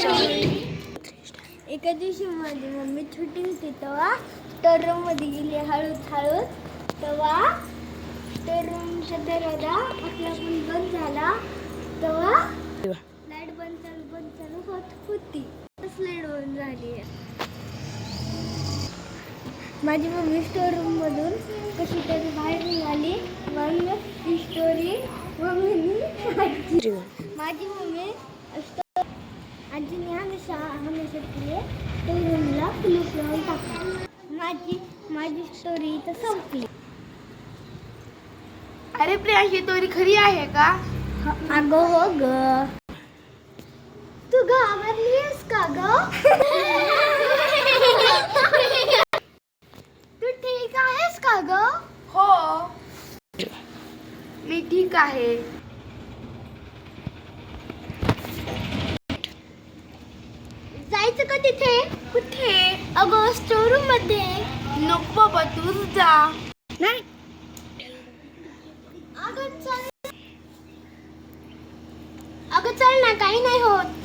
एका दिवशी माझी मम्मी छोटी होती तेव्हा स्टोररूममध्ये गेली हळूच तेव्हा स्टोररूमचा दरवाजा आपला पण बंद झाला तेव्हा लाईट बंद चालू होत होती. लाईट बंद झाली. माझी मम्मी स्टोररूममधून कशी तरी बाहेर निघाली. मग ही स्टोरी माझी मम्मी आजीने हमेशा तिने स्टोररूमला कुलूप लावून टाकली. माझी स्टोरी इथं संपली. अरे प्रिया, ही स्टोरी खरी आहे का? अगं हो ग. तू घाबरलीस का ग? तू ठीक आहेस का ग? हो, मी ठीक आहे. जायचं का तिथे? कुठे? अगं स्टोररूम मध्ये. नको बाबा, तूच जा. नाही. अगं चल ना, काही नाही होत.